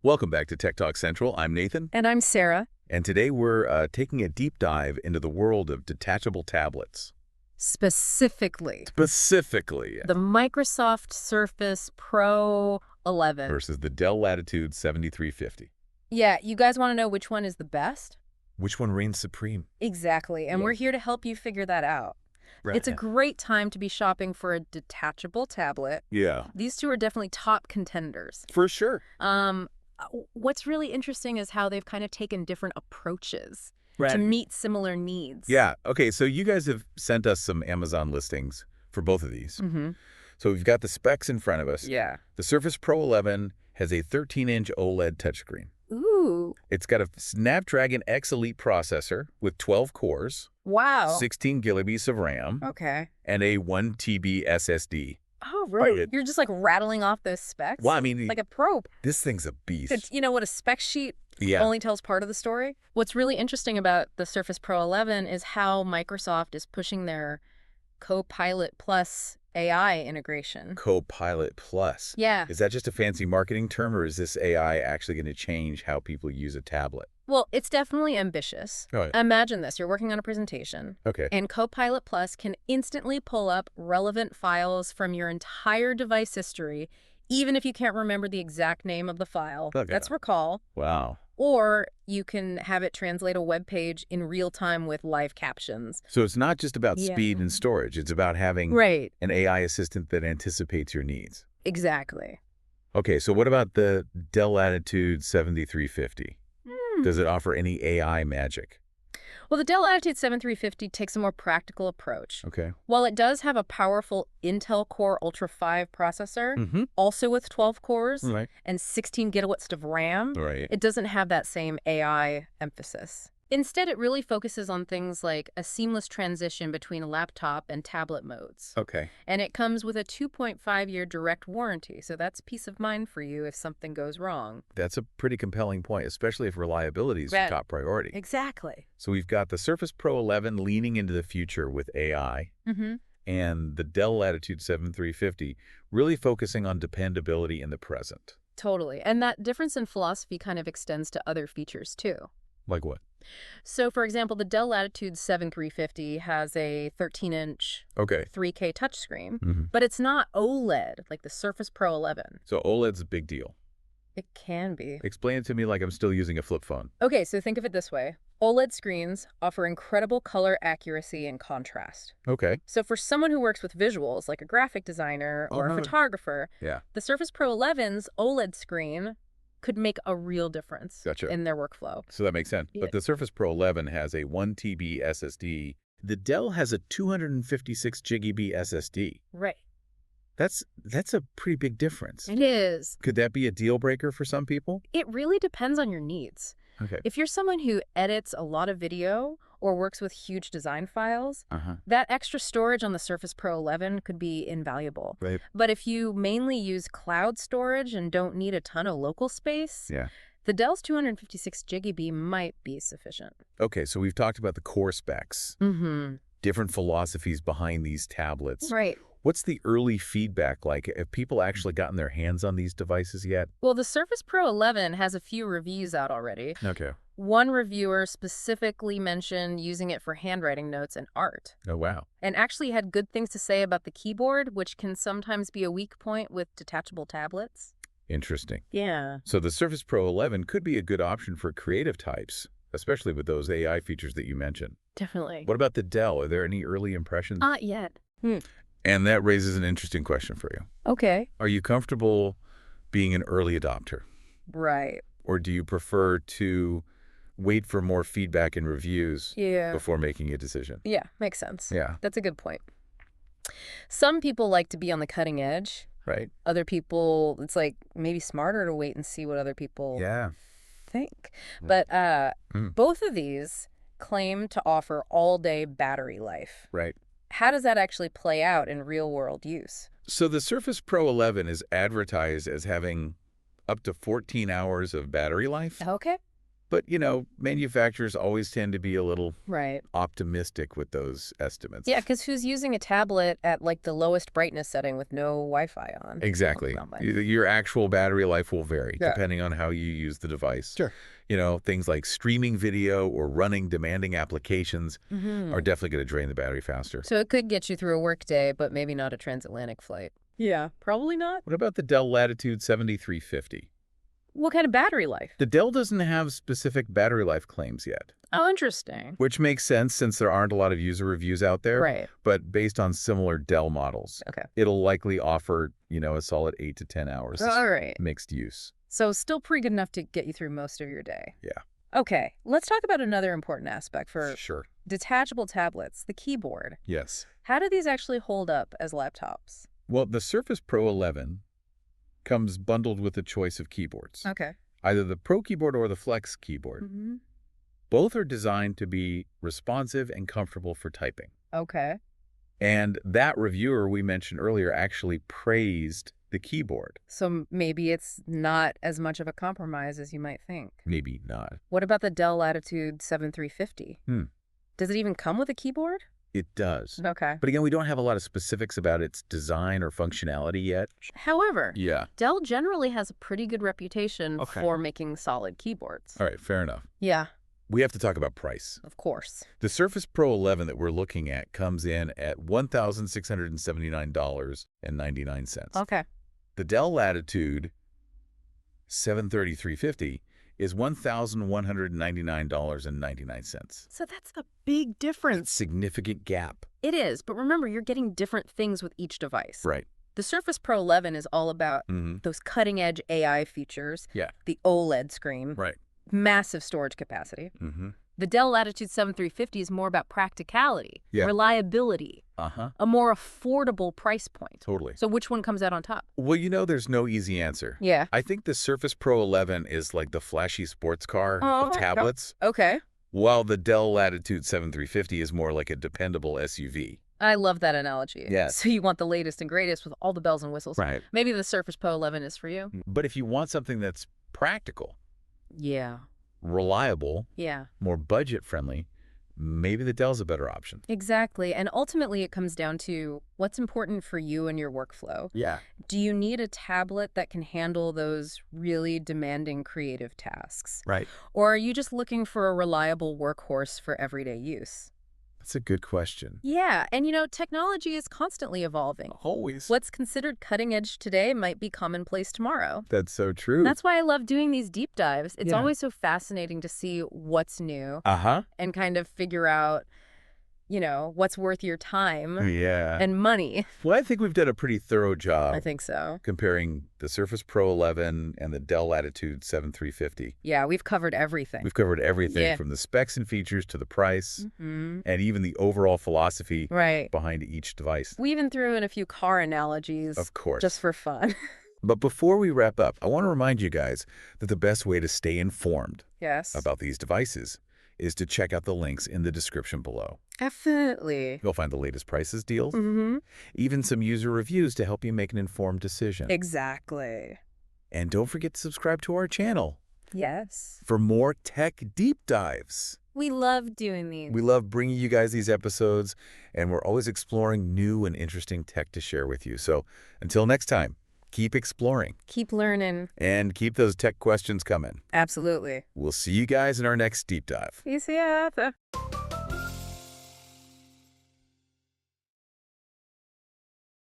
Welcome back to Tech Talk Central. I'm Nathan, And I'm Sarah. and today we're taking a deep dive into the world of detachable tablets. Specifically, Specifically, the Microsoft Surface Pro 11. versus the Dell Latitude 7350. Yeah, you guys want to know which one is the best? Which one reigns supreme? Exactly, and Yeah. we're here to help you figure that out. It's a great time to be shopping for a detachable tablet. Yeah, These two are definitely top contenders. for sure. What's really interesting is how they've kind of taken different approaches to Right. meet similar needs. Yeah, okay, so you guys have sent us some Amazon listings for both of these. Mm-hmm. So we've got the specs in front of us. Yeah. The Surface Pro 11 has a 13-inch OLED touchscreen. Ooh. It's got a Snapdragon X Elite processor with 12 cores, Wow. 16 gigabytes of RAM, Okay. and a 1 TB SSD. Oh, really? Right. You're just like rattling off those specs? Well, I mean, Like a pro. this thing's a beast. You know what, a spec sheet Yeah. only tells part of the story. What's really interesting about the Surface Pro 11 is how Microsoft is pushing their Copilot Plus AI integration. Copilot Plus. Yeah. Is that just a fancy marketing term, or is this AI actually going to change how people use a tablet? Well, it's definitely ambitious. Oh, yeah. Imagine this. You're working on a presentation, Okay. and Copilot Plus can instantly pull up relevant files from your entire device history, even if you can't remember the exact name of the file. Okay. That's recall. Wow. Or you can have it translate a web page in real time with live captions. So it's not just about Yeah. speed and storage. It's about having Right. an AI assistant that anticipates your needs. Exactly. Okay, so what about the Dell Latitude 7350? Does it offer any AI magic? Well, the Dell Latitude 7350 takes a more practical approach. Okay. While it does have a powerful Intel Core Ultra 5 processor, Mm-hmm. also with 12 cores Right. and 16 gigawatts of RAM, Right. it doesn't have that same AI emphasis. Instead, it really focuses on things like a seamless transition between laptop and tablet modes. Okay. And it comes with a 2.5-year direct warranty, so that's peace of mind for you if something goes wrong. That's a pretty compelling point, especially if reliability is your Right. top priority. Exactly. So we've got the Surface Pro 11 leaning into the future with AI, Mm-hmm. and the Dell Latitude 7350 really focusing on dependability in the present. Totally. And that difference in philosophy kind of extends to other features, too. Like what? So, for example, the Dell Latitude 7350 has a 13-inch Okay. 3K touchscreen, Mm-hmm. but it's not OLED like the Surface Pro 11. So OLED's a big deal. It can be. Explain it to me like I'm still using a flip phone. Okay, so think of it this way. OLED screens offer incredible color accuracy and contrast. Okay. So for someone who works with visuals, like a graphic designer or a photographer, Yeah. the Surface Pro 11's OLED screen could make a real difference Gotcha. in their workflow. So that makes sense. Yeah. But the Surface Pro 11 has a 1 TB SSD. The Dell has a 256 GB SSD. Right. That's a pretty big difference. It is. Could that be a deal breaker for some people? It really depends on your needs. Okay. If you're someone who edits a lot of video or works with huge design files, Uh-huh. that extra storage on the Surface Pro 11 could be invaluable. Right. But if you mainly use cloud storage and don't need a ton of local space, Yeah. the Dell's 256 GB might be sufficient. Okay, so we've talked about the core specs, Mm-hmm. different philosophies behind these tablets. Right. What's the early feedback like? Have people actually gotten their hands on these devices yet? Well, the Surface Pro 11 has a few reviews out already. Okay. One reviewer specifically mentioned using it for handwriting notes and art, Oh, wow. and actually had good things to say about the keyboard, which can sometimes be a weak point with detachable tablets. Interesting. Yeah. So the Surface Pro 11 could be a good option for creative types, especially with those AI features that you mentioned. Definitely. What about the Dell? Are there any early impressions? Not yet. And that raises an interesting question for you. Okay. Are you comfortable being an early adopter? Right. Or do you prefer to wait for more feedback and reviews Yeah. before making a decision? Yeah, makes sense. Yeah. That's a good point. Some people like to be on the cutting edge. Right? Other people, it's like maybe smarter to wait and see what other people Yeah. think. But Mm. both of these claim to offer all-day battery life. Right. How does that actually play out in real-world use? So the Surface Pro 11 is advertised as having up to 14 hours of battery life. Okay. But, manufacturers always tend to be a little Right. optimistic with those estimates. Yeah, because who's using a tablet at like the lowest brightness setting with no Wi-Fi on? Exactly. Well, Your actual battery life will vary Yeah. depending on how you use the device. Sure. Things like streaming video or running demanding applications Mm-hmm. are definitely going to drain the battery faster. So it could get you through a work day, but maybe not a transatlantic flight. Yeah, probably not. What about the Dell Latitude 7350? What kind of battery life? The Dell doesn't have specific battery life claims yet, Oh, interesting. which makes sense since there aren't a lot of user reviews out there. Right. But based on similar Dell models, Okay. it'll likely offer, a solid 8 to 10 hours All right. mixed use. So still pretty good enough to get you through most of your day. Yeah. Okay, let's talk about another important aspect for Sure. detachable tablets, the keyboard. Yes. How do these actually hold up as laptops? Well, the Surface Pro 11 comes bundled with a choice of keyboards, Okay. either the Pro keyboard or the Flex keyboard. Mm-hmm. Both are designed to be responsive and comfortable for typing. Okay. And that reviewer we mentioned earlier actually praised the keyboard. So maybe it's not as much of a compromise as you might think. Maybe not. What about the Dell Latitude 7350? Does it even come with a keyboard? It does. Okay. But again, we don't have a lot of specifics about its design or functionality yet. However, Yeah. Dell generally has a pretty good reputation Okay. for making solid keyboards. All right, fair enough. Yeah, We have to talk about price. of course. The Surface Pro 11 that we're looking at comes in at $1,679.99. Okay. The Dell Latitude 73350 is $1,199.99. So that's the big difference. Significant gap. It is, but remember, you're getting different things with each device. Right. The Surface Pro 11 is all about those cutting-edge AI features, Yeah. the OLED screen, Right. massive storage capacity. Mm-hmm. The Dell Latitude 7350 is more about practicality, Yeah. reliability, Uh-huh. a more affordable price point. Totally. So which one comes out on top? Well, there's no easy answer. Yeah. I think the Surface Pro 11 is like the flashy sports car Oh, of tablets, Okay. while the Dell Latitude 7350 is more like a dependable SUV. I love that analogy. Yes. So you want the latest and greatest with all the bells and whistles. Right. Maybe the Surface Pro 11 is for you. But if you want something that's practical, Yeah. reliable, Yeah. more budget-friendly, maybe the Dell's a better option. Exactly. And ultimately, it comes down to what's important for you and your workflow. Yeah. Do you need a tablet that can handle those really demanding creative tasks? Right. Or are you just looking for a reliable workhorse for everyday use? That's a good question. Yeah. And technology is constantly evolving. Always. What's considered cutting edge today might be commonplace tomorrow. That's so true. That's why I love doing these deep dives. It's Yeah. always so fascinating to see what's new Uh-huh. and kind of figure out, what's worth your time Yeah. and money. Well, I think we've done a pretty thorough job I think so. comparing the Surface Pro 11 and the Dell Latitude 7350. Yeah, we've covered everything. We've covered everything Yeah. from the specs and features to the price Mhm. and even the overall philosophy Right. behind each device. We even threw in a few car analogies. Of course. Just for fun. But before we wrap up, I want to remind you guys that the best way to stay informed Yes. about these devices is to check out the links in the description below. Definitely. You'll find the latest prices, deals, Mm-hmm. even some user reviews to help you make an informed decision. Exactly. And don't forget to subscribe to our channel Yes. for more tech deep dives. We love doing these. We love bringing you guys these episodes, and we're always exploring new and interesting tech to share with you. So until next time, keep exploring Keep learning. and keep those tech questions coming. Absolutely. We'll see you guys in our next deep dive. Peace out.